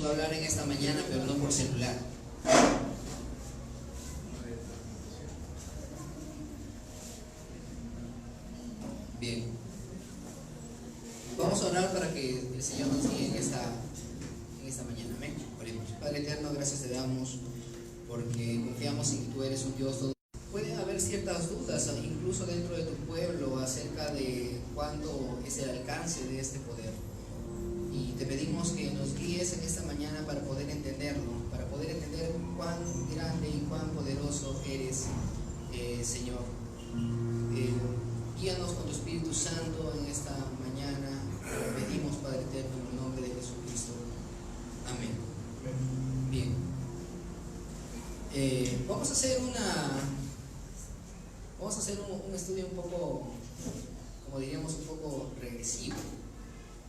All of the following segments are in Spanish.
va a hablar en esta mañana, pero no por celular. Bien. Vamos a orar para que el Señor nos guíe en esta mañana. Amén. Oremos. Padre eterno, gracias te damos porque confiamos en que tú eres un Dios todo. Puede haber ciertas dudas, incluso dentro de tu pueblo, acerca de cuánto es el alcance de este poder. Y te pedimos que nos guíes en esta mañana para poder entenderlo, para poder entender cuán grande y cuán poderoso eres, Señor. Guíanos con tu Espíritu Santo en esta mañana. Te pedimos, Padre eterno, en el nombre de Jesucristo. Amén. Bien. Vamos a hacer un estudio un poco, como diríamos, un poco regresivo.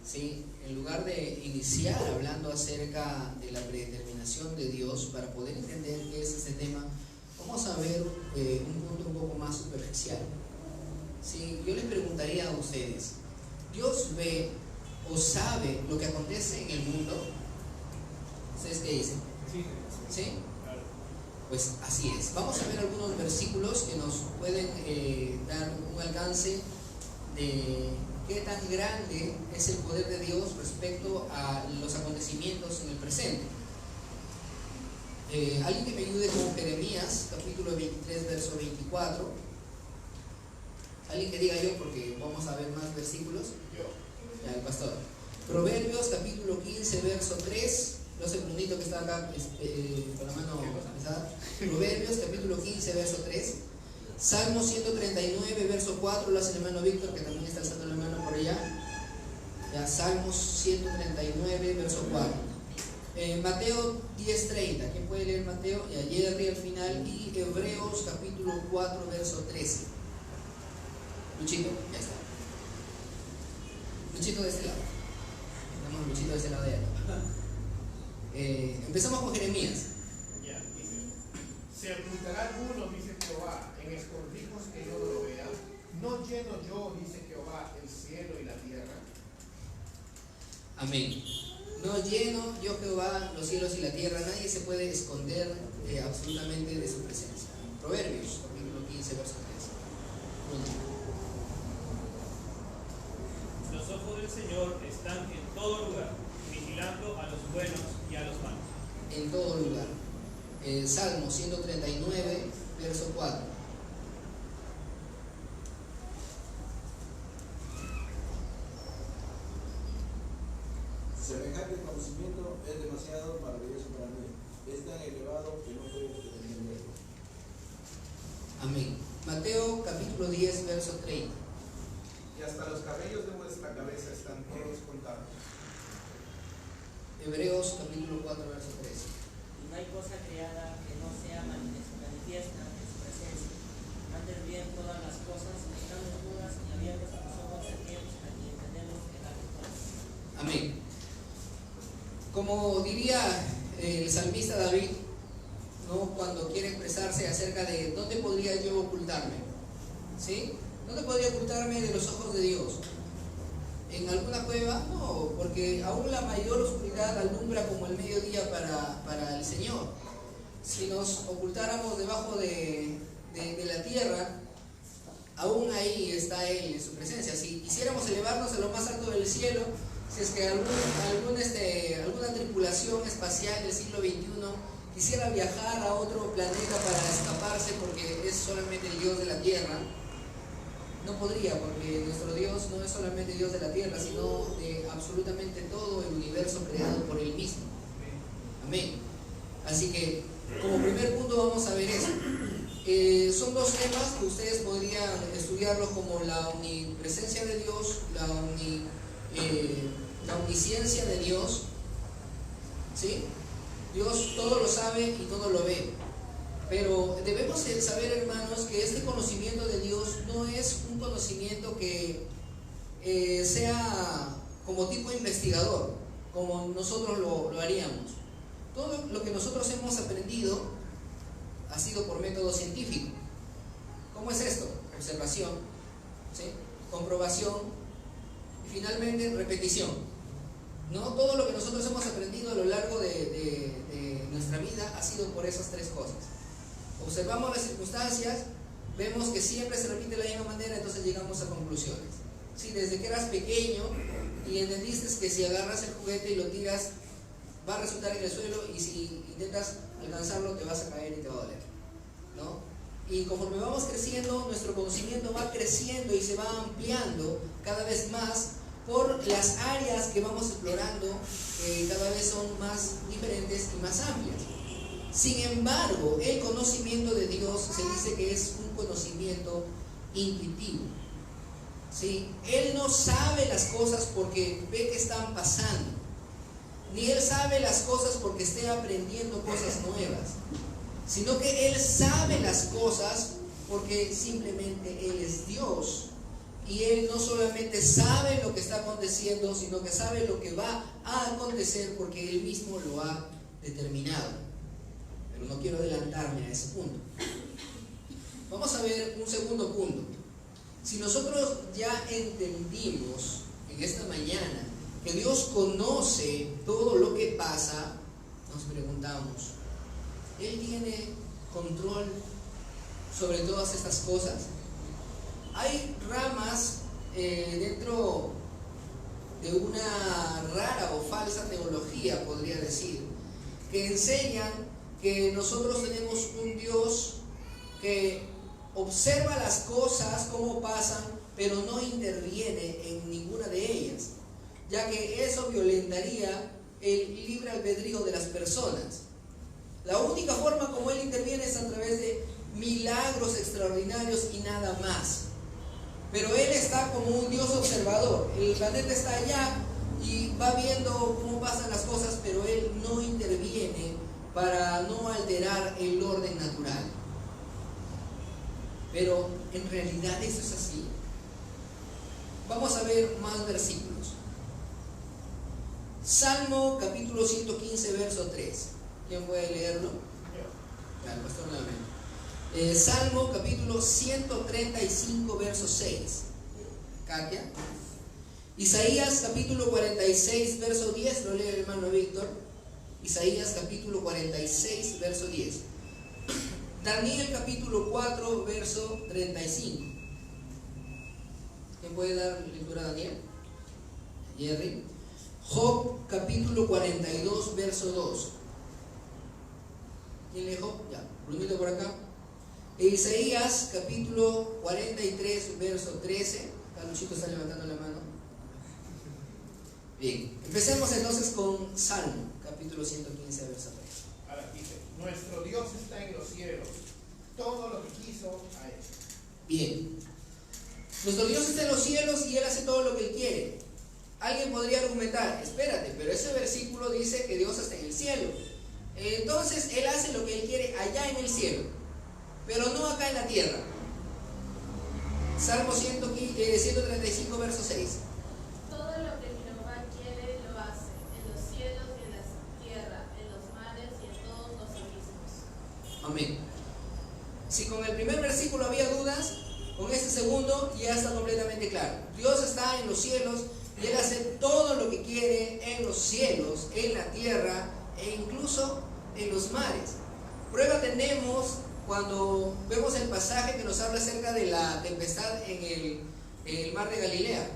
¿Sí? En lugar de iniciar hablando acerca de la predeterminación de Dios, para poder entender qué es este tema, vamos a ver un punto un poco más superficial. ¿Sí? Yo les preguntaría a ustedes, ¿Dios ve o sabe lo que acontece en el mundo? ¿Ustedes qué dicen? Sí. ¿Sí? Pues así es. Vamos a ver algunos versículos que nos pueden dar un alcance de qué tan grande es el poder de Dios respecto a los acontecimientos en el presente. Alguien que me ayude con Jeremías, capítulo 23, verso 24. Alguien que diga yo, porque vamos a ver más versículos. Ya, el pastor. Proverbios, capítulo 15, verso 3. No sé, Brunito que está acá con la mano pesada. Proverbios, capítulo 15, verso 3. Salmo 139, verso 4. Lo hace el hermano Víctor, que también está alzando la mano por allá. Ya, Salmos 139, verso 4. Mateo 10:30. ¿Quién puede leer Mateo? Y ayer al final. Y Hebreos, capítulo 4, verso 13. Luchito, ya está. Luchito de este lado. Tenemos Luchito de este lado de allá. Empezamos con Jeremías. Ya, dice: se ocultará alguno, dice Jehová, en escondrijos que yo no lo vea. No lleno yo, dice Jehová, el cielo y la tierra. Amén. No lleno yo, Jehová, los cielos y la tierra. Nadie se puede esconder absolutamente de su presencia. Proverbios, capítulo 15, verso 3. Los ojos del Señor están en todo lugar, vigilando a los buenos y a los malos. En todo lugar. Salmo 139, verso 4. Semejante conocimiento es demasiado maravilloso para mí. Es tan elevado que no puedo entenderlo. Amén. Mateo capítulo 10, verso 30. Y hasta los cabellos de vuestra cabeza están todos contados. Hebreos capítulo 4, verso 13. Y no hay cosa creada que no sea manifiesta en su presencia. Antes bien, todas las cosas están desnudas y abiertas a los ojos de aquellos a quien entendemos que da todo. Amén. Como diría el salmista David, ¿no? Cuando quiere expresarse acerca de dónde podría yo ocultarme, ¿sí? ¿Dónde podría ocultarme de los ojos de Dios? ¿En alguna cueva? No, porque aún la mayor oscuridad alumbra como el mediodía para el Señor. Si nos ocultáramos debajo de la tierra, aún ahí está Él en su presencia. Si quisiéramos elevarnos a lo más alto del cielo, si es que alguna tripulación espacial del siglo XXI quisiera viajar a otro planeta para escaparse porque es solamente el Dios de la tierra, no podría, porque nuestro Dios no es solamente Dios de la tierra, sino de absolutamente todo el universo creado por Él mismo. Amén. Así que, como primer punto, vamos a ver eso. Son dos temas que ustedes podrían estudiarlos, como la omnipresencia de Dios, la omnisciencia de Dios. ¿Sí? Dios todo lo sabe y todo lo ve. Pero debemos saber, hermanos, que este conocimiento de Dios no es un conocimiento que sea como tipo investigador, como nosotros lo haríamos. Todo lo que nosotros hemos aprendido ha sido por método científico. ¿Cómo es esto? Observación, ¿sí? Comprobación y finalmente repetición. ¿No? Todo lo que nosotros hemos aprendido a lo largo de sido por esas tres cosas. Observamos las circunstancias, vemos que siempre se repite de la misma manera, entonces llegamos a conclusiones. Si desde que eras pequeño y entendiste que si agarras el juguete y lo tiras, va a resultar en el suelo, y si intentas alcanzarlo te vas a caer y te va a doler, ¿no? Y conforme vamos creciendo, nuestro conocimiento va creciendo y se va ampliando cada vez más por las áreas que vamos explorando, que cada vez son más diferentes y más amplias. Sin embargo, el conocimiento de Dios se dice que es un conocimiento intuitivo, ¿sí? Él no sabe las cosas porque ve que están pasando, ni Él sabe las cosas porque esté aprendiendo cosas nuevas, sino que Él sabe las cosas porque simplemente Él es Dios. Y Él no solamente sabe lo que está aconteciendo, sino que sabe lo que va a acontecer porque Él mismo lo ha determinado. Pero no quiero adelantarme a ese punto. Vamos a ver un segundo punto. Si nosotros ya entendimos en esta mañana que Dios conoce todo lo que pasa, nos preguntamos, ¿Él tiene control sobre todas estas cosas? Hay ramas dentro de una rara o falsa teología, podría decir, que enseñan que nosotros tenemos un Dios que observa las cosas como pasan, pero no interviene en ninguna de ellas, ya que eso violentaría el libre albedrío de las personas. La única forma como Él interviene es a través de milagros extraordinarios y nada más. Pero Él está como un Dios observador. El planeta está allá y va viendo cómo pasan las cosas, pero Él no interviene para no alterar el orden natural. Pero en realidad eso es así. Vamos a ver más versículos. Salmo capítulo 115, verso 3. ¿Quién puede leerlo? Claro, pastor, nuevamente. Salmo capítulo 135, verso 6. Katia. Isaías capítulo 46, verso 10. Lo lee el hermano Víctor. Isaías capítulo 46, verso 10. Daniel capítulo 4, verso 35. ¿Quién puede dar lectura a Daniel? Jerry. Job capítulo 42, verso 2. ¿Quién lee Job? Ya, Brunito por acá. Isaías capítulo 43, verso 13. Carluchito está levantando la mano. Bien, empecemos entonces con Salmo capítulo 115, verso 3. Ahora dice, nuestro Dios está en los cielos, todo lo que quiso ha hecho. Bien, nuestro Dios está en los cielos y Él hace todo lo que Él quiere. Alguien podría argumentar, espérate, pero ese versículo dice que Dios está en el cielo. Entonces Él hace lo que Él quiere allá en el cielo, pero no acá en la tierra. Salmo 135, verso 6. Todo lo que Jehová quiere lo hace, en los cielos y en la tierra, en los mares y en todos los abismos. Amén. Si con el primer versículo había dudas, con este segundo ya está completamente claro. Dios está en los cielos y Él hace todo lo que quiere en los cielos, en la tierra e incluso en los mares. Prueba tenemos cuando vemos el pasaje que nos habla acerca de la tempestad en el mar de Galilea.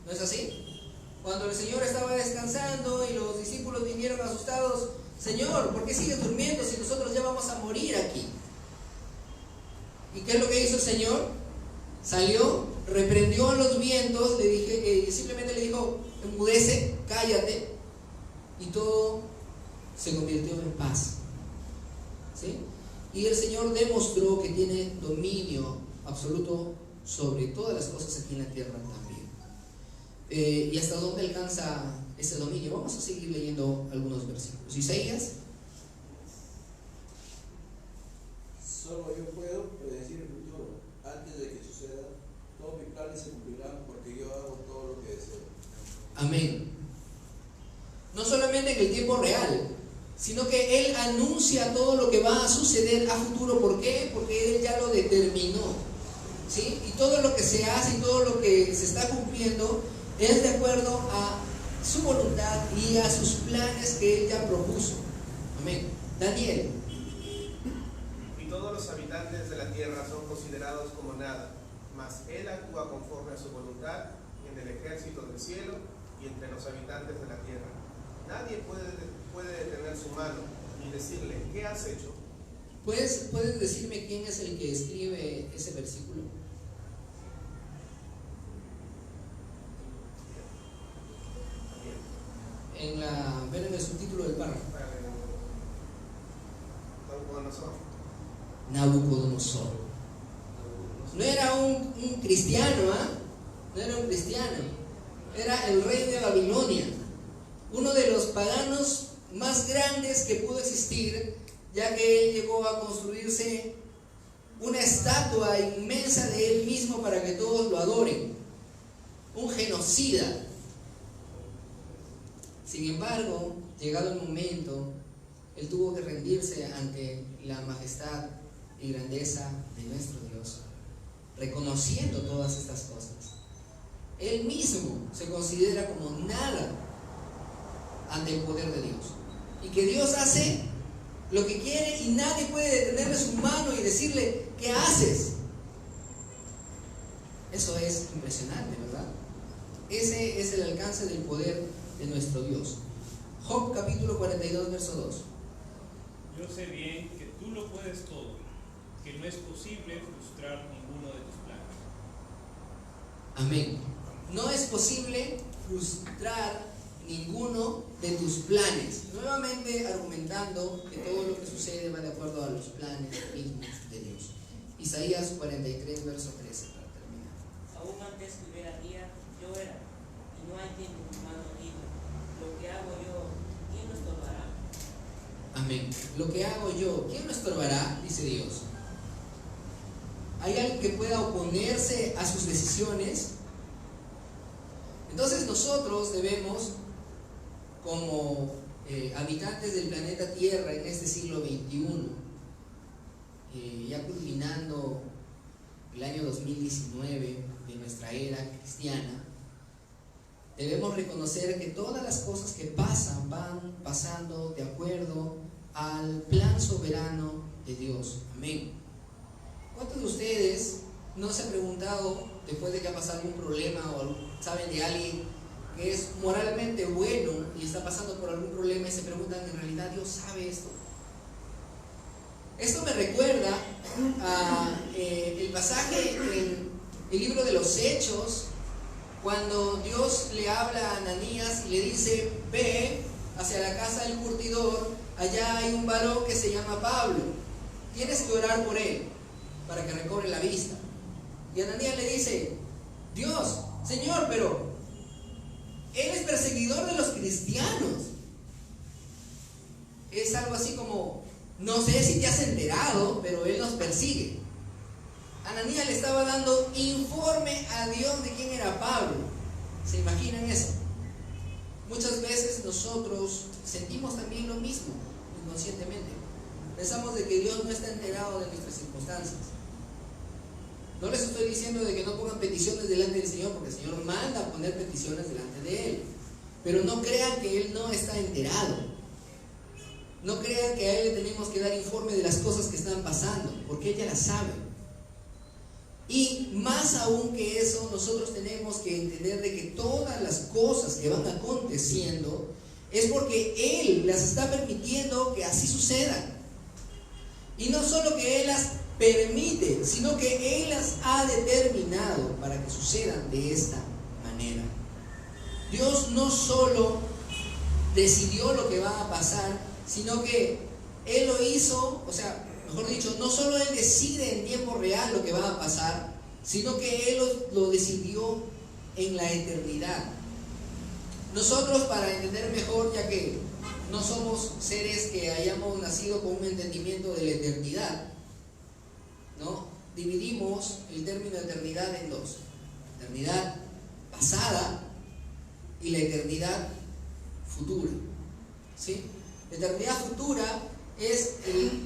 ¿No es así? Cuando el Señor estaba descansando y los discípulos vinieron asustados, Señor, ¿por qué sigues durmiendo si nosotros ya vamos a morir aquí? ¿Y qué es lo que hizo el Señor? Salió, reprendió a los vientos, simplemente le dijo, enmudece, cállate, y todo se convirtió en paz. ¿Sí? Y el Señor demostró que tiene dominio absoluto sobre todas las cosas aquí en la tierra también. ¿Y hasta dónde alcanza ese dominio? Vamos a seguir leyendo algunos versículos. Isaías. Solo yo puedo predecir el futuro. Antes de que suceda, todos mis planes se cumplirán porque yo hago todo lo que deseo. Amén. No solamente en el tiempo real, sino que Él anuncia todo lo que va a suceder a futuro. ¿Por qué? Porque Él ya lo determinó, ¿sí? Y todo lo que se hace y todo lo que se está cumpliendo es de acuerdo a su voluntad y a sus planes que Él ya propuso. Amén. Daniel. Y todos los habitantes de la tierra son considerados como nada, mas Él actúa conforme a su voluntad en el ejército del cielo y entre los habitantes de la tierra. Nadie puede detener su mano ni decirle, ¿qué has hecho? ¿Puedes decirme quién es el que escribe ese versículo? Ven en el subtítulo del párrafo. Nabucodonosor. No era un cristiano, no era un cristiano. Era el rey de Babilonia, uno de los paganos más grandes que pudo existir, ya que él llegó a construirse una estatua inmensa de él mismo para que todos lo adoren. Un genocida. Sin embargo, llegado el momento, él tuvo que rendirse ante la majestad y grandeza de nuestro Dios, reconociendo todas estas cosas. Él mismo se considera como nada ante el poder de Dios, y que Dios hace lo que quiere y nadie puede detenerle su mano y decirle, ¿qué haces? Eso es impresionante, ¿verdad? Ese es el alcance del poder de nuestro Dios. Job capítulo 42, verso 2. Yo sé bien que tú lo puedes todo, que no es posible frustrar ninguno de tus planes. Amén. No es posible frustrar ninguno de tus planes. Nuevamente argumentando que todo lo que sucede va de acuerdo a los planes mismos de Dios. Isaías 43, verso 13, para terminar. Aún antes que hubiera día, yo era, y no hay quien mi mano libre. Lo que hago yo, ¿quién lo estorbará? Amén. Lo que hago yo, ¿quién lo estorbará? Dice Dios. ¿Hay alguien que pueda oponerse a sus decisiones? Entonces nosotros debemos, como habitantes del planeta Tierra en este siglo XXI, ya culminando el año 2019 de nuestra era cristiana, debemos reconocer que todas las cosas que pasan van pasando de acuerdo al plan soberano de Dios. Amén. ¿Cuántos de ustedes no se han preguntado, después de que ha pasado algún problema o saben de alguien que es moralmente bueno y está pasando por algún problema y se preguntan, ¿en realidad Dios sabe esto? Esto me recuerda a el pasaje en el libro de los Hechos, cuando Dios le habla a Ananías y le dice, ve hacia la casa del curtidor, allá hay un varón que se llama Pablo, tienes que orar por él para que recobre la vista. Y Ananías le dice, Dios, Señor, pero él es perseguidor de los cristianos. Es algo así como, no sé si te has enterado, pero él nos persigue. Ananías le estaba dando informe a Dios de quién era Pablo. ¿Se imaginan eso? Muchas veces nosotros sentimos también lo mismo, inconscientemente. Pensamos de que Dios no está enterado de nuestras circunstancias. No les estoy diciendo de que no pongan peticiones delante del Señor, porque el Señor manda a poner peticiones delante de Él. Pero no crean que Él no está enterado. No crean que a Él le tenemos que dar informe de las cosas que están pasando, porque Él ya las sabe. Y más aún que eso, nosotros tenemos que entender de que todas las cosas que van aconteciendo es porque Él las está permitiendo que así sucedan. Y no solo que Él las permite, sino que Él las ha determinado para que sucedan de esta manera. Dios no solo decidió lo que va a pasar, sino que Él lo hizo, o sea, mejor dicho, no solo Él decide en tiempo real lo que va a pasar, sino que Él lo decidió en la eternidad. Nosotros, para entender mejor, ya que no somos seres que hayamos nacido con un entendimiento de la eternidad, ¿no? Dividimos el término eternidad en dos: eternidad pasada y la eternidad futura. ¿Sí? La eternidad futura es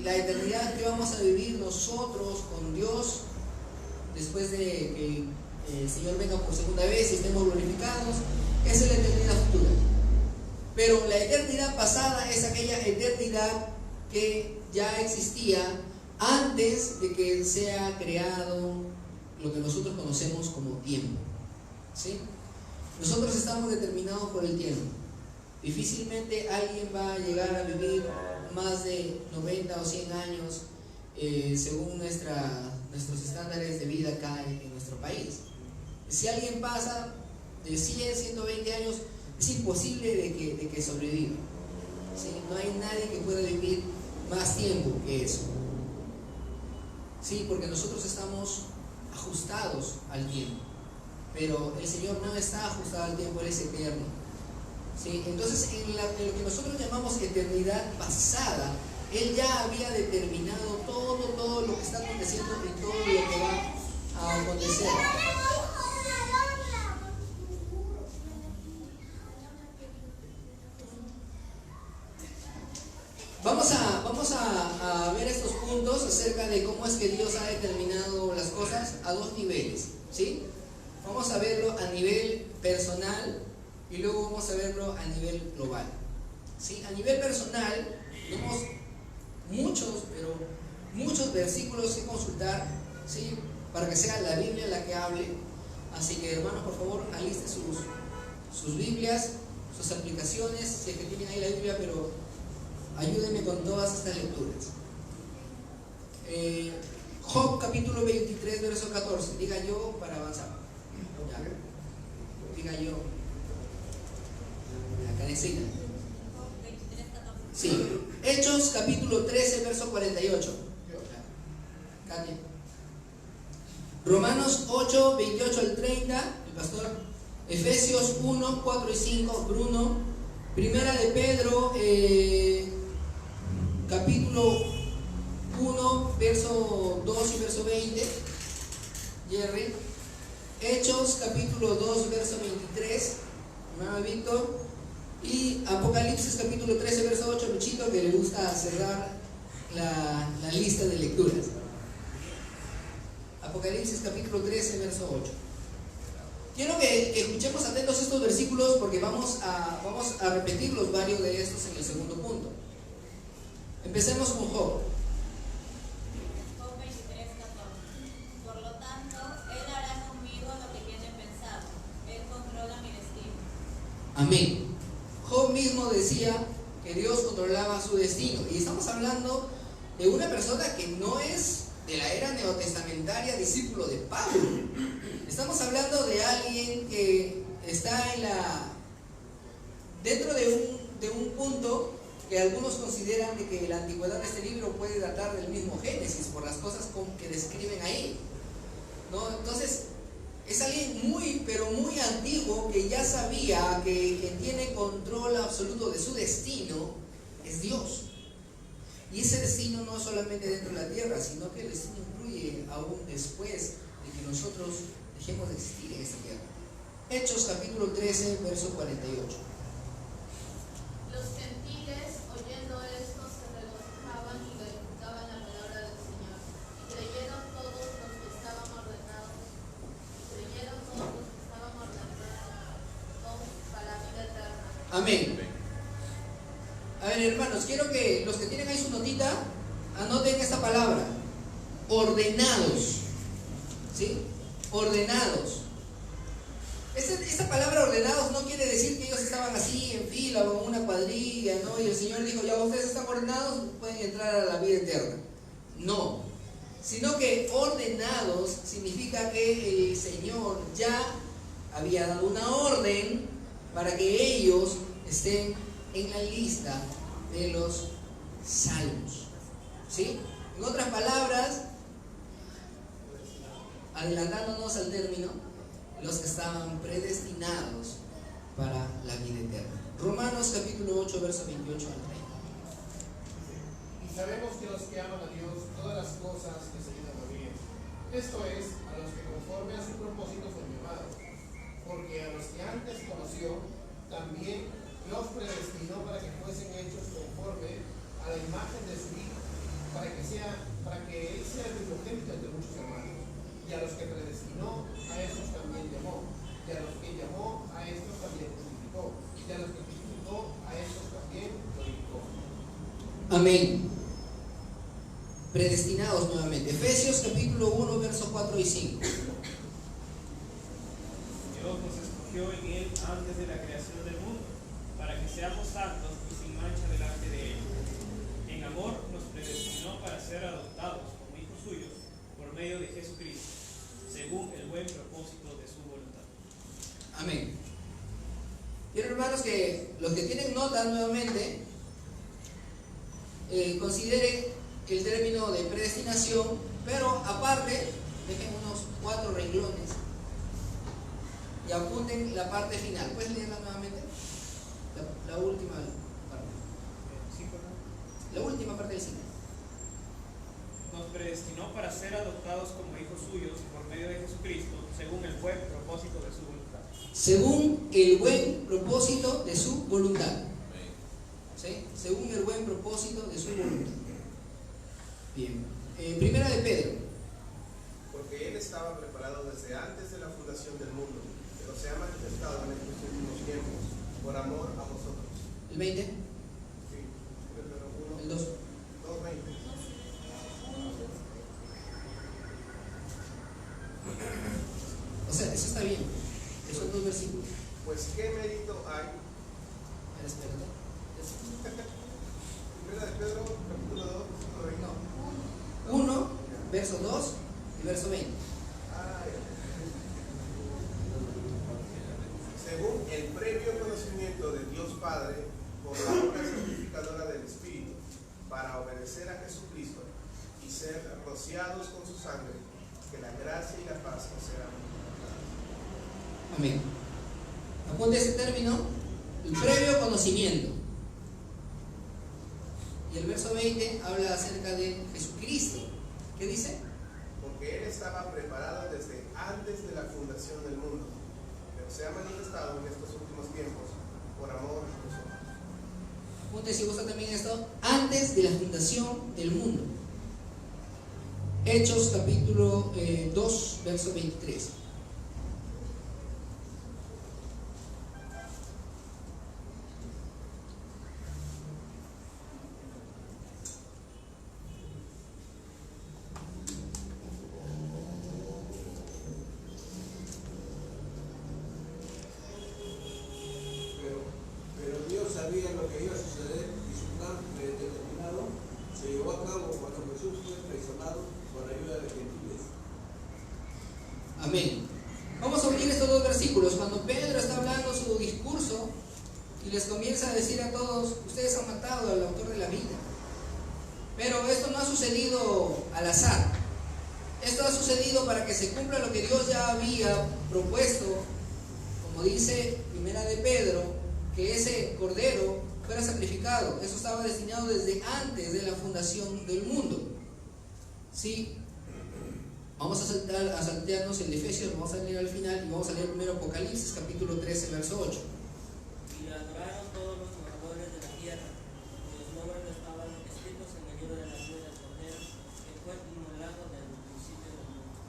la eternidad que vamos a vivir nosotros con Dios después de que el Señor venga por segunda vez y estemos glorificados. Esa es la eternidad futura. Pero la eternidad pasada es aquella eternidad que ya existía antes de que sea creado lo que nosotros conocemos como tiempo. ¿Sí? Nosotros estamos determinados por el tiempo. Difícilmente alguien va a llegar a vivir más de 90 o 100 años según nuestros estándares de vida acá en nuestro país. Si alguien pasa de 100, 120 años, es imposible de que sobreviva. ¿Sí? No hay nadie que pueda vivir más tiempo que eso. Sí, porque nosotros estamos ajustados al tiempo, pero el Señor no está ajustado al tiempo, Él es eterno. ¿Sí? Entonces, en lo que nosotros llamamos eternidad pasada, Él ya había determinado todo lo que está aconteciendo y todo lo que va a acontecer. Vamos a ver estos puntos acerca de cómo es que Dios ha determinado las cosas a dos niveles, ¿sí? Vamos a verlo a nivel personal y luego vamos a verlo a nivel global, ¿sí? A nivel personal tenemos muchos versículos que consultar, ¿sí? Para que sea la Biblia la que hable. Así que, hermanos, por favor, alisten sus Biblias, sus aplicaciones, si es que tienen ahí la Biblia, pero ayúdenme con todas estas lecturas. Job capítulo 23, verso 14. Diga yo para avanzar. Ya. Diga yo. Acá necesita. Sí. Hechos capítulo 13, verso 48. Katia. Romanos 8, 28 al 30. El pastor. Efesios 1, 4 y 5. Bruno. Primera de Pedro. Capítulo 1, verso 2 y verso 20, Jerry. Hechos, capítulo 2, verso 23, hermano Víctor. Y Apocalipsis, capítulo 13, verso 8, Luchito, que le gusta cerrar la lista de lecturas. Apocalipsis, capítulo 13, verso 8. Quiero que escuchemos atentos estos versículos porque vamos a repetirlos varios de estos en el segundo punto. Empecemos con Job. Job 23, 14. Por lo tanto, Él hará conmigo lo que tiene pensado. Él controla mi destino. Amén. Job mismo decía que Dios controlaba su destino. Y estamos hablando de una persona que no es de la era neotestamentaria, discípulo de Pablo. Estamos hablando de alguien que está dentro de un punto que algunos consideran de que la antigüedad de este libro puede datar del mismo Génesis por las cosas que describen ahí, ¿no? Entonces es alguien muy, pero muy antiguo que ya sabía que quien tiene control absoluto de su destino es Dios. Y ese destino no es solamente dentro de la tierra, sino que el destino incluye aún después de que nosotros dejemos de existir en esta tierra. Hechos capítulo 13, verso 48. Los gentiles, oyendo esto, se regocijaban y glorificaban la palabra del Señor. Y creyeron todos los que estaban ordenados para vida eterna. Amén. A ver, hermanos, quiero que los que tienen ahí su notita anoten esta palabra: ordenados. ¿Sí? Ordenados. Esta palabra ordenados no quiere decir que ellos estaban así en fila o en una cuadrilla, ¿no? Y el Señor dijo: ya ustedes están ordenados, pueden entrar a la vida eterna. No, sino que ordenados significa que el Señor ya había dado una orden para que ellos estén en la lista de los salvos. ¿Sí? En otras palabras, adelantándonos al término, los que estaban predestinados para la vida eterna. Romanos capítulo 8, verso 28 al 30. Y sabemos que los que aman a Dios, todas las cosas les ayudan a bien. Esto es, a los que conforme a su propósito son llamados. Porque a los que antes conoció, también los predestinó para que fuesen hechos conforme a la imagen de su Hijo, para que Él sea el primogénito entre muchos hermanos. Y a los que predestinó, a estos también llamó. Y a los que llamó, a estos también justificó. Y a los que justificó, a estos también glorificó. Amén. predestinados nuevamente. Efesios capítulo 1, versos 4 y 5. Dios nos escogió en Él antes de la creación del mundo, para que seamos santos y sin mancha delante de Él. En amor nos predestinó para ser adoptados como hijos suyos por medio de Jesucristo, según el buen propósito de su voluntad. Amén. Quiero, hermanos, que los que tienen nota nuevamente consideren el término de predestinación, pero aparte dejen unos 4 renglones y apunten la parte final. ¿Puedes leerla nuevamente? La última parte. La última parte del 5. Nos predestinó para ser adoptados como hijos suyos por medio de Jesucristo, según el buen propósito de su voluntad. Según el buen propósito de su voluntad. ¿Sí? Según el buen propósito de su voluntad. Bien. Primera de Pedro. Porque Él estaba preparado desde antes de la fundación del mundo, pero se ha manifestado en estos últimos tiempos por amor a vosotros. El 20. Sí, Pedro 1, El 2. 2:20. O sea, eso está bien. Esos son 2 versículos. Pues qué mérito hay. Espérate. Primera de Pedro, capítulo 2, versículo 20. No. 1, verso 2 y verso 20. Según el previo conocimiento de Dios Padre, por la obra santificadora del Espíritu, para obedecer a Jesucristo y ser rociados con su sangre, que la gracia y la paz nos sean multiplicadas. Amén. Apunte ese término, el previo conocimiento. Y el verso 20 habla acerca de Jesucristo. ¿Qué dice? Porque Él estaba preparado desde antes de la fundación del mundo, pero se ha manifestado en estos últimos tiempos por amor a nosotros. Apunte si gusta también esto, antes de la fundación del mundo. Hechos capítulo 2, verso 23. Pero Dios sabía lo que iba a suceder y su plan predeterminado se llevó a cabo cuando Jesús fue traicionado por ayuda de gentiles. Amén. Vamos a unir estos 2 versículos. Cuando Pedro está hablando su discurso y les comienza a decir a todos, ustedes han matado al autor de la vida. Pero esto no ha sucedido al azar. Esto ha sucedido para que se cumpla lo que Dios ya había propuesto, como dice Primera de Pedro, que ese cordero fuera sacrificado. Eso estaba destinado desde antes de la fundación del mundo. ¿Sí? Vamos a saltearnos el Efesios, vamos a leer al final y vamos a leer primero Apocalipsis, capítulo 13, verso 8. Y le adoraron todos los moradores de la tierra, cuyos nombres estaban escritos en el libro de la vida del Cordero, que fue inmolado desde el principio del mundo.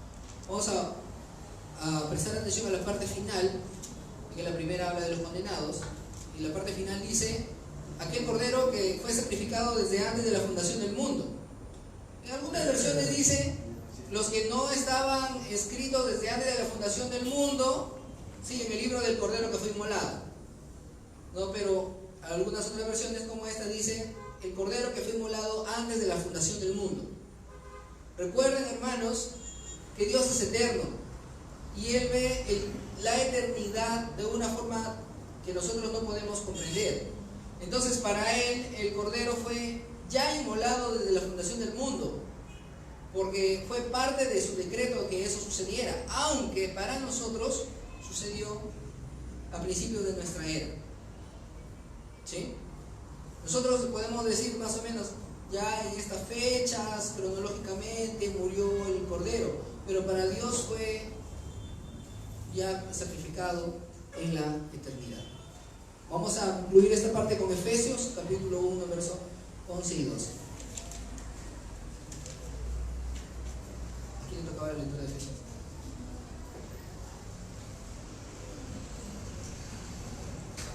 Vamos a prestar atención a la parte final, que la primera habla de los condenados, y la parte final dice, aquel cordero que fue sacrificado desde antes de la fundación del mundo. En algunas versiones dice, los que no estaban escritos desde antes de la fundación del mundo, sí, en el libro del cordero que fue inmolado. No, pero algunas otras versiones como esta dice, el cordero que fue inmolado antes de la fundación del mundo. Recuerden, hermanos, que Dios es eterno y Él ve la eternidad de una forma que nosotros no podemos comprender. Entonces, para Él el cordero fue ya inmolado desde la fundación del mundo, porque fue parte de su decreto que eso sucediera, aunque para nosotros sucedió a principios de nuestra era. ¿Sí? Nosotros podemos decir más o menos, ya en estas fechas, cronológicamente murió el cordero, pero para Dios fue ya sacrificado en la eternidad. Vamos a concluir esta parte con Efesios, capítulo 1, verso 11 y 12. ¿A quién le tocaba la lectura de Efesios?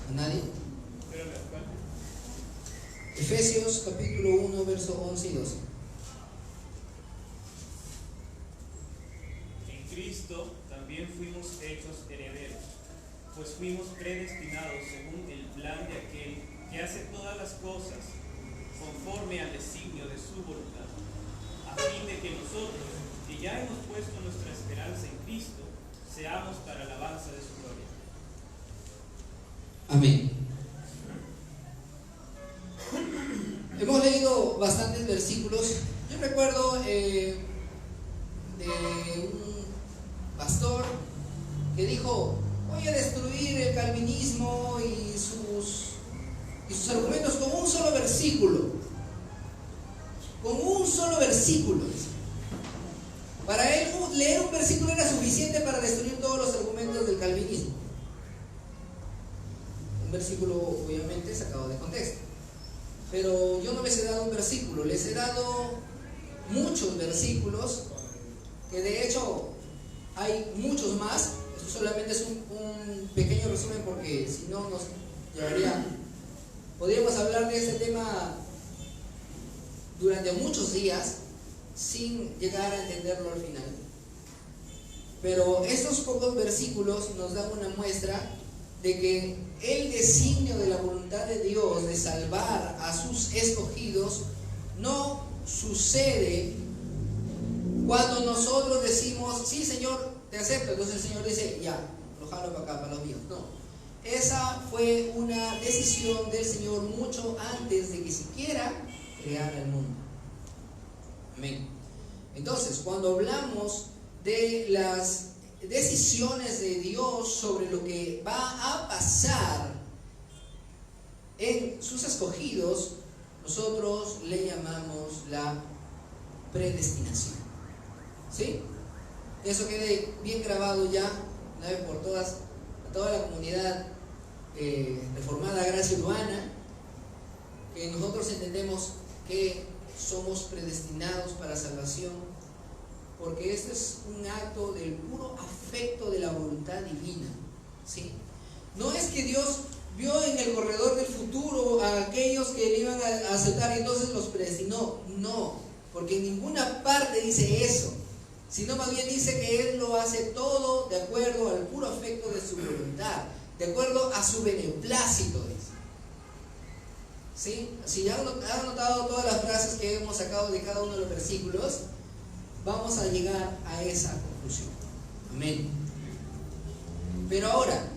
¿A nadie? Efesios capítulo 1, verso 11 y 12. Cristo también fuimos hechos herederos, pues fuimos predestinados según el plan de aquel que hace todas las cosas conforme al designio de su voluntad, a fin de que nosotros, que ya hemos puesto nuestra esperanza en Cristo, seamos para alabanza de su gloria. Amén. Hemos leído bastantes versículos. Yo recuerdo de un pastor que dijo: voy a destruir el calvinismo y sus argumentos con un solo versículo. Con un solo versículo. Para él leer un versículo era suficiente para destruir todos los argumentos del calvinismo. Un versículo obviamente sacado de contexto. Pero yo no les he dado un versículo, les he dado muchos versículos, que de hecho hay muchos más. Esto solamente es un pequeño resumen, porque si no nos llevaría, podríamos hablar de este tema durante muchos días sin llegar a entenderlo al final. Pero estos pocos versículos nos dan una muestra de que el designio de la voluntad de Dios de salvar a sus escogidos no sucede cuando nosotros decimos: sí, Señor, te acepto. Entonces el Señor dice: ya, lo jalo para acá, para los míos. No, esa fue una decisión del Señor mucho antes de que siquiera creara el mundo. Amén. Entonces, cuando hablamos de las decisiones de Dios sobre lo que va a pasar en sus escogidos, nosotros le llamamos la predestinación. ¿Sí? Eso quede bien grabado ya, una vez por todas, a toda la comunidad reformada Gracia Urbana, que nosotros entendemos que somos predestinados para salvación, porque este es un acto del puro afecto de la voluntad divina. ¿Sí? No es que Dios vio en el corredor del futuro a aquellos que le iban a aceptar y entonces los predestinó. No, porque en ninguna parte dice eso, sino más bien dice que Él lo hace todo de acuerdo al puro afecto de su voluntad, de acuerdo a su beneplácito, dice. ¿Sí? Si ya han notado todas las frases que hemos sacado de cada uno de los versículos, vamos a llegar a esa conclusión. Amén. Pero ahora,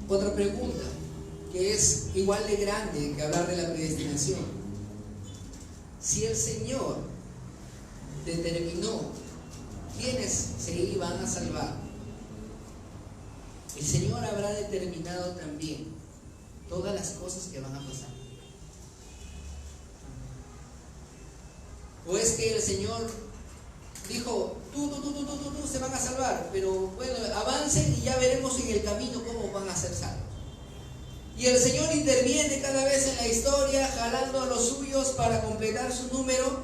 otra pregunta que es igual de grande que hablar de la predestinación. Si el Señor determinó quiénes se iban a salvar, el Señor habrá determinado también todas las cosas que van a pasar. ¿O es que el Señor dijo: tú se van a salvar, pero bueno, avancen y ya veremos en el camino cómo van a ser salvos? Y el Señor interviene cada vez en la historia, jalando a los suyos para completar su número.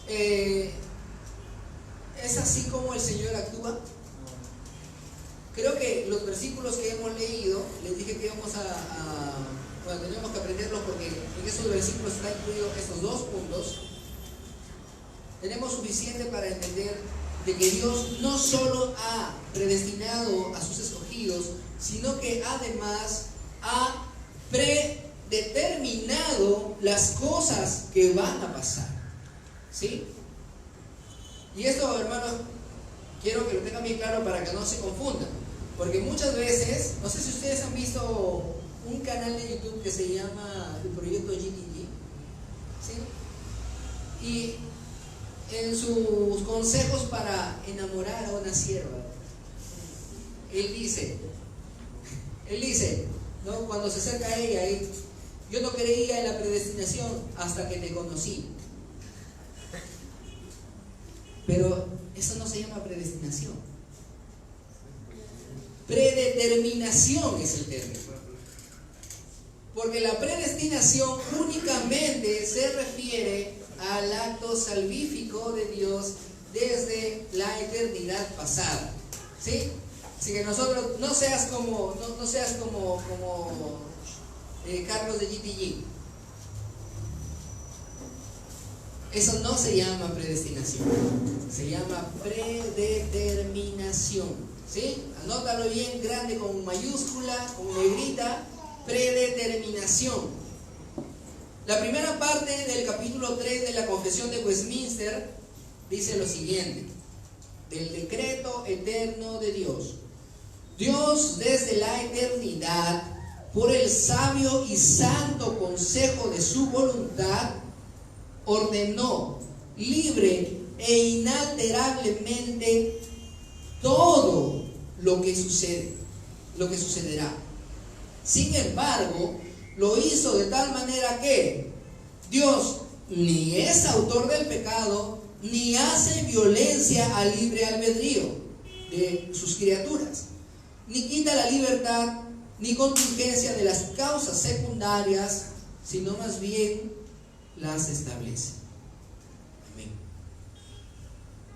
¿Es así como el Señor actúa? Creo que los versículos que hemos leído, les dije que íbamos bueno, teníamos que aprenderlos, porque en esos versículos están incluidos estos dos puntos. Tenemos suficiente para entender de que Dios no solo ha predestinado a sus escogidos, sino que además ha predeterminado las cosas que van a pasar. ¿Sí? Y esto, hermanos, quiero que lo tengan bien claro para que no se confundan, porque muchas veces, no sé si ustedes han visto un canal de YouTube que se llama el Proyecto GTG, ¿sí? Y en sus consejos para enamorar a una sierva, él dice, ¿no? Cuando se acerca a ella, yo no creía en la predestinación hasta que te conocí. Pero eso no se llama predestinación. Predeterminación es el término. Porque la predestinación únicamente se refiere al acto salvífico de Dios desde la eternidad pasada. ¿Sí? Así que nosotros, no seas como Carlos de GTG. Eso no se llama predestinación, se llama predeterminación. ¿Sí? Anótalo bien grande con mayúscula, con negrita, predeterminación. La primera parte del capítulo 3 de la Confesión de Westminster dice lo siguiente: del decreto eterno de Dios. Dios desde la eternidad, por el sabio y santo consejo de su voluntad, ordenó libre e inalterablemente todo lo que sucederá. Sin embargo, lo hizo de tal manera que Dios ni es autor del pecado, ni hace violencia al libre albedrío de sus criaturas, ni quita la libertad, ni contingencia de las causas secundarias, sino más bien las establece. Amén.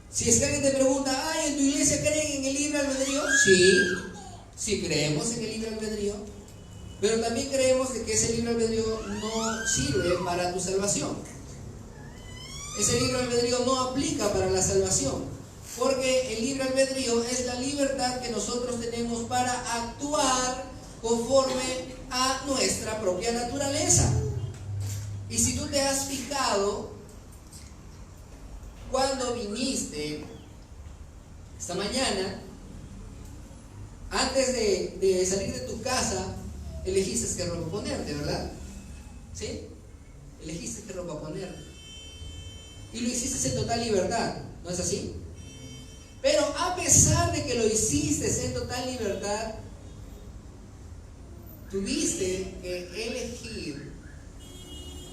Si es que alguien te pregunta, ¿en tu iglesia creen en el libre albedrío? Sí creemos en el libre albedrío, pero también creemos de que ese libre albedrío no sirve para tu salvación. Ese libre albedrío no aplica para la salvación, porque el libre albedrío es la libertad que nosotros tenemos para actuar conforme a nuestra propia naturaleza. Y si tú te has fijado, cuando viniste esta mañana, antes de salir de tu casa, elegiste qué ropa ponerte, ¿verdad? ¿Sí? Elegiste qué ropa ponerte. Y lo hiciste en total libertad, ¿no es así? Pero a pesar de que lo hiciste en total libertad, tuviste que elegir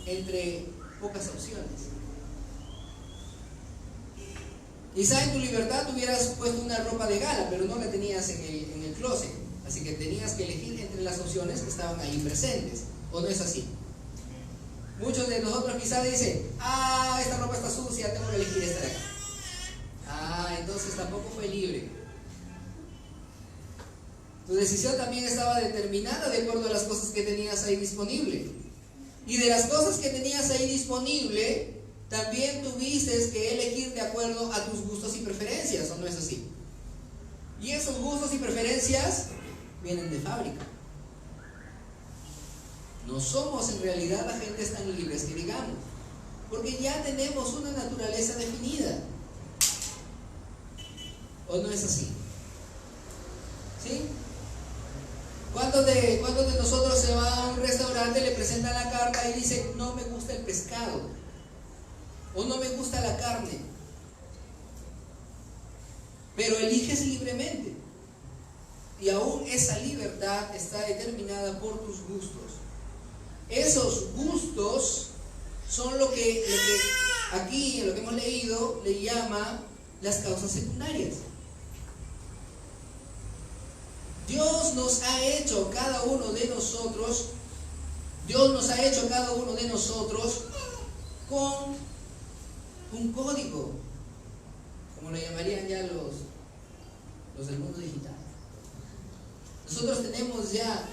entre pocas opciones. Quizá en tu libertad tú hubieras puesto una ropa de gala, pero no la tenías en el closet, así que tenías que elegir entre las opciones que estaban ahí presentes, ¿o no es así? Muchos de nosotros quizá dicen, esta ropa está sucia, tengo que elegir esta de acá. Entonces tampoco fue libre. Tu decisión también estaba determinada de acuerdo a las cosas que tenías ahí disponible. Y de las cosas que tenías ahí disponible, también tuviste que elegir de acuerdo a tus gustos y preferencias, ¿o no es así? Y esos gustos y preferencias vienen de fábrica. No somos en realidad agentes tan libres que digamos, porque ya tenemos una naturaleza definida. ¿O no es así? ¿Sí? ¿Cuántos de nosotros se va a un restaurante, le presentan la carta y dice, no me gusta el pescado, o no me gusta la carne? Pero eliges libremente, y aún esa libertad está determinada por tus gustos. Esos gustos son lo que aquí, en lo que hemos leído, le llama las causas secundarias. Dios nos ha hecho cada uno de nosotros con un código, como lo llamarían ya los del mundo digital. Nosotros tenemos ya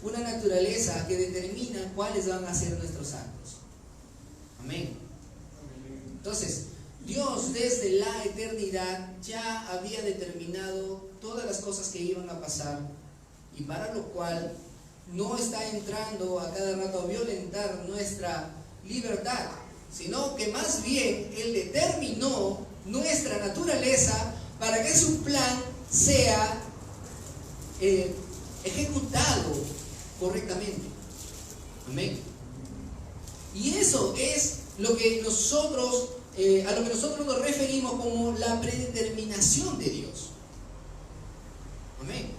una naturaleza que determina cuáles van a ser nuestros actos. Amén. Entonces, Dios desde la eternidad ya había determinado todas las cosas que iban a pasar, y para lo cual no está entrando a cada rato a violentar nuestra libertad, sino que más bien Él determinó nuestra naturaleza para que su plan sea ejecutado correctamente. Amén. Y eso es lo que nosotros a lo que nosotros nos referimos como la predeterminación de Dios. Amén.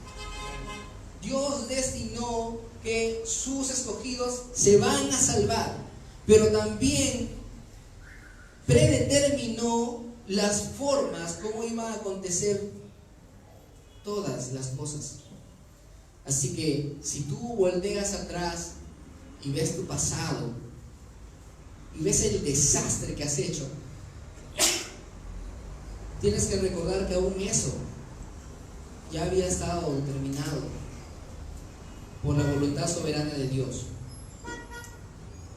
Dios destinó que sus escogidos se van a salvar, pero también predeterminó las formas como iban a acontecer todas las cosas. Así que si tú volteas atrás y ves tu pasado y ves el desastre que has hecho, tienes que recordar que aún eso ya había estado determinado por la voluntad soberana de Dios.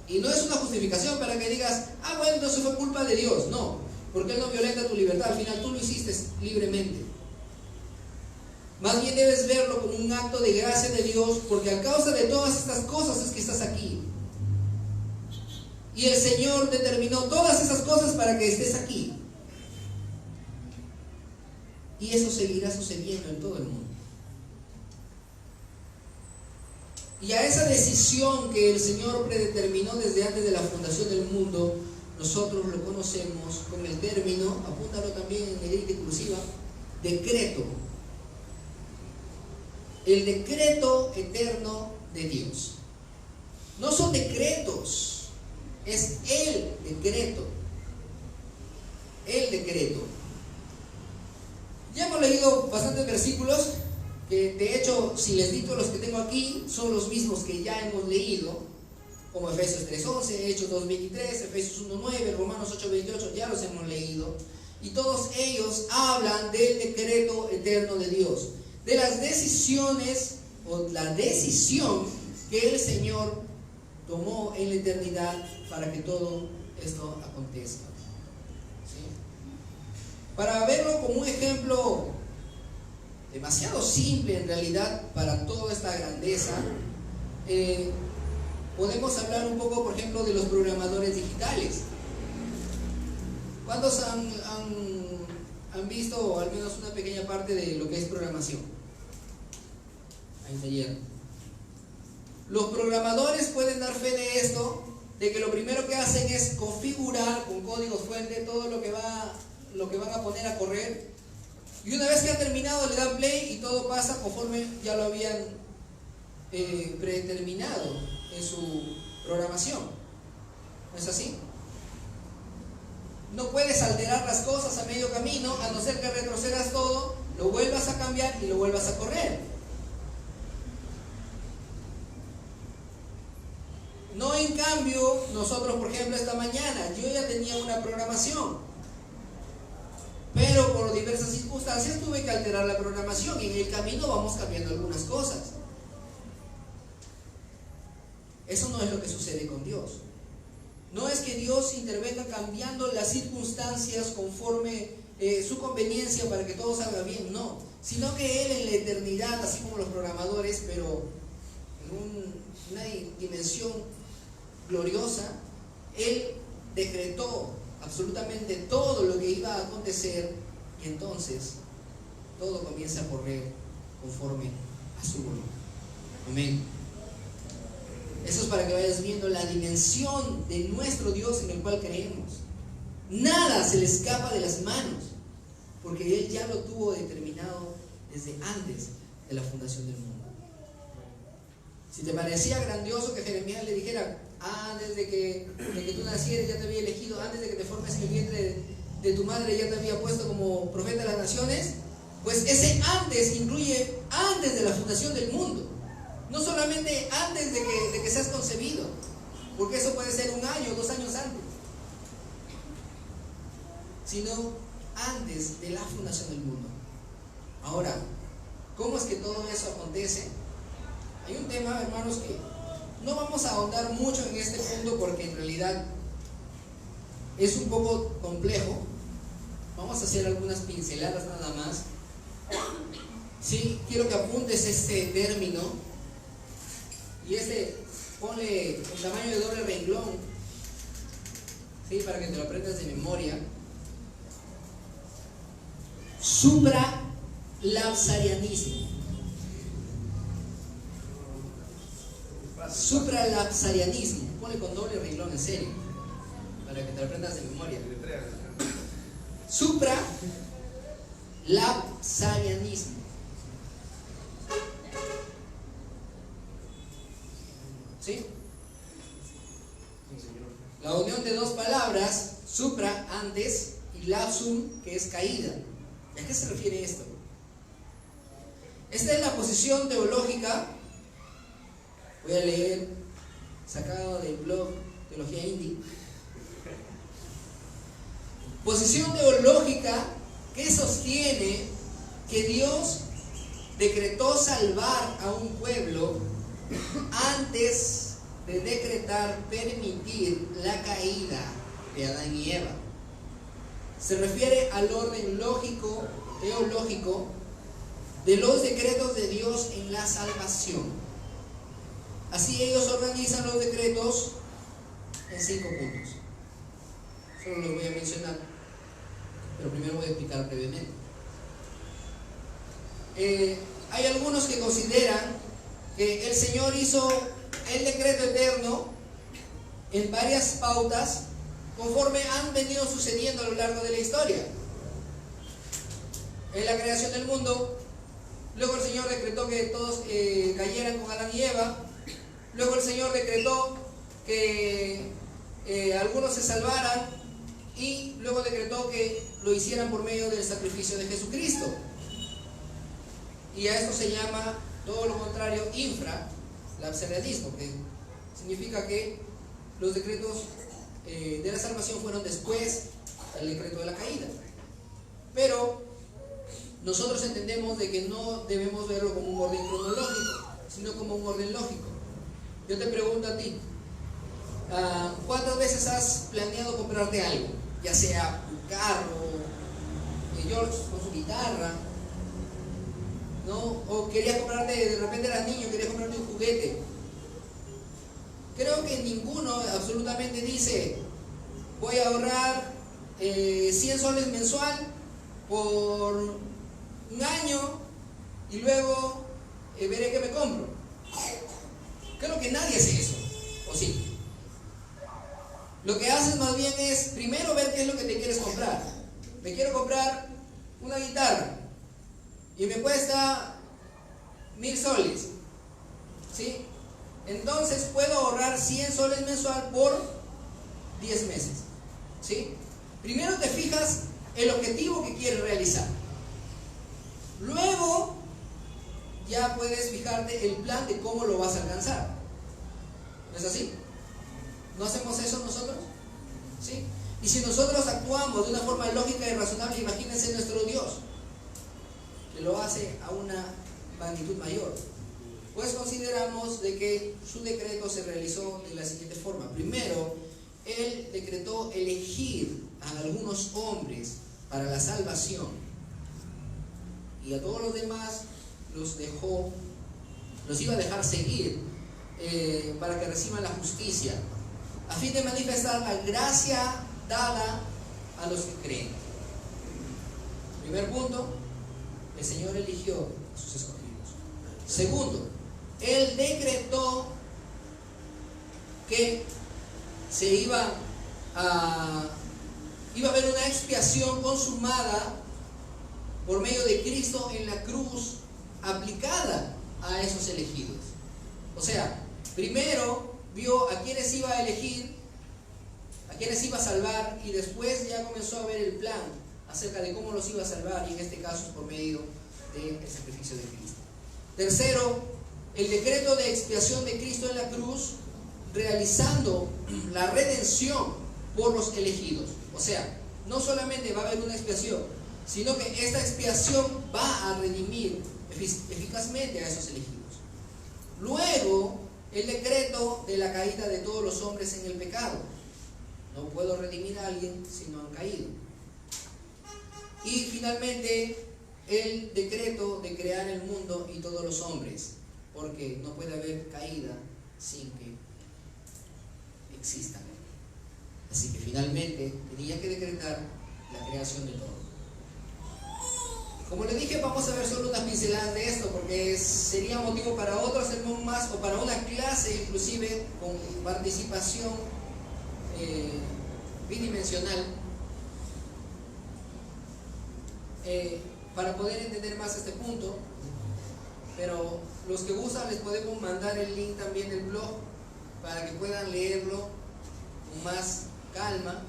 Y no es una justificación para que digas, ah, bueno, eso fue culpa de Dios. No, porque Él no violenta tu libertad, al final tú lo hiciste libremente. Más bien debes verlo como un acto de gracia de Dios, porque a causa de todas estas cosas es que estás aquí. Y el Señor determinó todas esas cosas para que estés aquí. Y eso seguirá sucediendo en todo el mundo. Y a esa decisión que el Señor predeterminó desde antes de la fundación del mundo, nosotros lo conocemos con el término, apúntalo también en negrita y cursiva, decreto. El decreto eterno de Dios. No son decretos, es el decreto. El decreto. Ya hemos leído bastantes versículos, que de hecho, si les dicto los que tengo aquí, son los mismos que ya hemos leído, como Efesios 3:11, Hechos 2:23, Efesios 1:9, Romanos 8:28, ya los hemos leído. Y todos ellos hablan del decreto eterno de Dios, de las decisiones o la decisión que el Señor tomó en la eternidad para que todo esto acontezca. ¿Sí? Para verlo como un ejemplo demasiado simple en realidad para toda esta grandeza, podemos hablar un poco, por ejemplo, de los programadores digitales. ¿Cuántos han visto al menos una pequeña parte de lo que es programación? Hay un taller. Los programadores pueden dar fe de esto, de que lo primero que hacen es configurar con código fuente todo lo que van a poner a correr, y una vez que han terminado le dan play y todo pasa conforme ya lo habían predeterminado en su programación. ¿No es así? No puedes alterar las cosas a medio camino, a no ser que retrocedas todo, lo vuelvas a cambiar y lo vuelvas a correr. No, en cambio, nosotros, por ejemplo, esta mañana, yo ya tenía una programación, pero por diversas circunstancias tuve que alterar la programación y en el camino vamos cambiando algunas cosas. Eso no es lo que sucede con Dios. No es que Dios intervenga cambiando las circunstancias conforme su conveniencia para que todo salga bien, no. Sino que Él en la eternidad, así como los programadores, pero en una dimensión gloriosa, Él decretó absolutamente todo lo que iba a acontecer y entonces todo comienza a correr conforme a su voluntad. Amén. Eso es para que vayas viendo la dimensión de nuestro Dios en el cual creemos. Nada se le escapa de las manos, porque Él ya lo tuvo determinado desde antes de la fundación del mundo. Si te parecía grandioso que Jeremías le dijera, antes de que tú nacieras ya te había elegido, antes de que te formes en el vientre de tu madre ya te había puesto como profeta de las naciones, pues ese antes incluye antes de la fundación del mundo. No solamente antes de que seas concebido, porque eso puede ser 1 año, 2 años antes, sino antes de la fundación del mundo. Ahora, ¿cómo es que todo eso acontece? Hay un tema, hermanos, que no vamos a ahondar mucho en este punto porque en realidad es un poco complejo. Vamos a hacer algunas pinceladas nada más. Sí, quiero que apuntes este término. Y ponle el tamaño de doble renglón, ¿sí? Para que te lo aprendas de memoria. Supralapsarianismo. Supralapsarianismo. Ponle con doble renglón, en serio, para que te lo aprendas de memoria. Supralapsarianismo. ¿Sí? La unión de dos palabras, supra, antes, y lapsum, que es caída. ¿A qué se refiere esto? Esta es la posición teológica, voy a leer, sacado del blog Teología Indie. Posición teológica que sostiene que Dios decretó salvar a un pueblo antes de decretar, permitir la caída de Adán y Eva. Se refiere al orden lógico, teológico, de los decretos de Dios en la salvación. Así ellos organizan los decretos en 5 puntos. Solo los voy a mencionar, pero primero voy a explicar brevemente. Hay algunos que consideran que el Señor hizo el decreto eterno en varias pautas conforme han venido sucediendo a lo largo de la historia. En la creación del mundo, luego el Señor decretó que todos cayeran con Adán y Eva. Luego el Señor decretó que algunos se salvaran, y luego decretó que lo hicieran por medio del sacrificio de Jesucristo. Y a esto se llama todo lo contrario infralapsarianismo, que significa que los decretos de la salvación fueron después del decreto de la caída. Pero nosotros entendemos de que no debemos verlo como un orden cronológico, sino como un orden lógico. Yo te pregunto a ti, ¿cuántas veces has planeado comprarte algo? Ya sea un carro, George con su guitarra, ¿no? O querías comprarte, de repente eras niño, querías comprarte un juguete. Creo que ninguno absolutamente dice, voy a ahorrar 100 soles mensual por un año y luego veré qué me compro. Creo que nadie hace eso, ¿o sí? Lo que haces más bien es primero ver qué es lo que te quieres comprar. Me quiero comprar una guitarra y me cuesta 1000 soles, ¿sí? Entonces puedo ahorrar 100 soles mensual por 10 meses, ¿sí? Primero te fijas el objetivo que quieres realizar. Luego ya puedes fijarte el plan de cómo lo vas a alcanzar. ¿No es así? ¿No hacemos eso nosotros? ¿Sí? Y si nosotros actuamos de una forma lógica y razonable, imagínense nuestro Dios, que lo hace a una magnitud mayor. Pues consideramos de que su decreto se realizó de la siguiente forma. Primero, Él decretó elegir a algunos hombres para la salvación, y a todos los demás los iba a dejar seguir para que reciban la justicia, a fin de manifestar la gracia dada a los que creen. Primer punto, el Señor eligió a sus escogidos. Segundo, Él decretó que iba a haber una expiación consumada por medio de Cristo en la cruz, aplicada a esos elegidos. O sea, primero vio a quienes iba a elegir, a quienes iba a salvar, y después ya comenzó a ver el plan acerca de cómo los iba a salvar, y en este caso es por medio del sacrificio de Cristo. Tercero, el decreto de expiación de Cristo en la cruz, realizando la redención por los elegidos. O sea, no solamente va a haber una expiación, sino que esta expiación va a redimir eficazmente a esos elegidos. Luego, el decreto de la caída de todos los hombres en el pecado. No puedo redimir a alguien si no han caído. Y finalmente, el decreto de crear el mundo y todos los hombres, porque no puede haber caída sin que existan. Así que finalmente tenía que decretar la creación de todo. Como les dije, vamos a ver solo unas pinceladas de esto, porque sería motivo para otro sermón más, o para una clase inclusive con participación bidimensional, para poder entender más este punto. Pero los que gustan les podemos mandar el link también del blog para que puedan leerlo con más calma.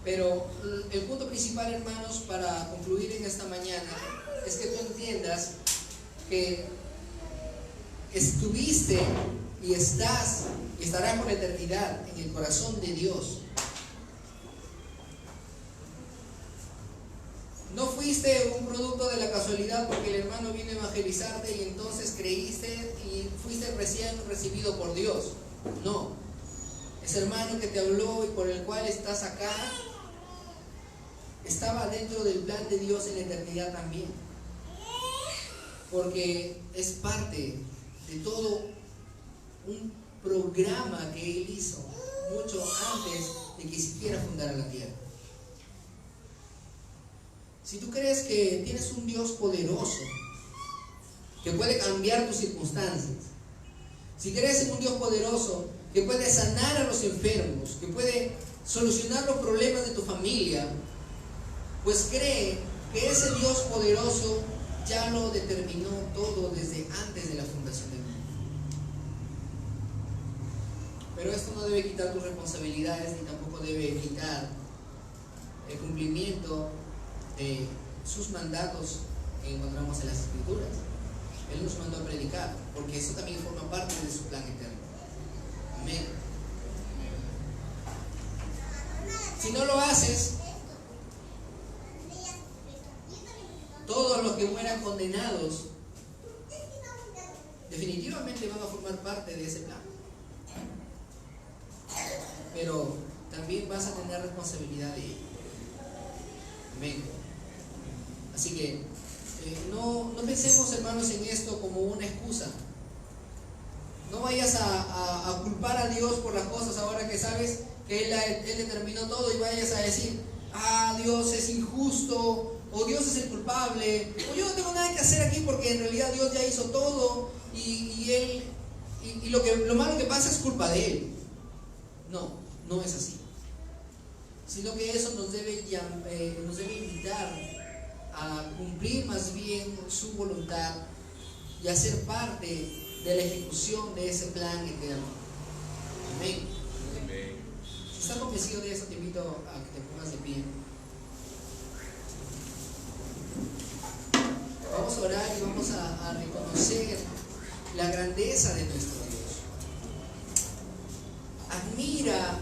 Pero el punto principal, hermanos, para concluir en esta mañana, es que tú entiendas que estuviste y estás y estarás por la eternidad en el corazón de Dios. No fuiste un producto de la casualidad porque el hermano vino a evangelizarte y entonces creíste y fuiste recién recibido por Dios. No. Ese hermano que te habló y por el cual estás acá, estaba dentro del plan de Dios en la eternidad también. Porque es parte de todo un programa que Él hizo mucho antes de que siquiera fundara la tierra. Si tú crees que tienes un Dios poderoso que puede cambiar tus circunstancias, si crees en un Dios poderoso que puede sanar a los enfermos, que puede solucionar los problemas de tu familia, pues cree que ese Dios poderoso ya lo determinó todo desde antes de la fundación del mundo. Pero esto no debe quitar tus responsabilidades ni tampoco debe quitar el cumplimiento de sus mandatos que encontramos en las Escrituras. Él nos mandó a predicar, porque eso también forma parte de su plan eterno. Amén. Si no lo haces, todos los que mueran condenados definitivamente van a formar parte de ese plan. Pero también vas a tener responsabilidad de ello. Amén. Así que no pensemos, hermanos, en esto como una excusa. No vayas a culpar a Dios por las cosas ahora que sabes que Él determinó todo y vayas a decir, Dios es injusto, o Dios es el culpable, o yo no tengo nada que hacer aquí porque en realidad Dios ya hizo todo y lo malo que pasa es culpa de Él. No es así. Sino que eso nos debe invitar a cumplir más bien su voluntad y a ser parte de la ejecución de ese plan eterno. Amén. Si estás convencido de eso, te invito a que te pongas de pie. Vamos a orar y vamos a reconocer la grandeza de nuestro Dios. Admira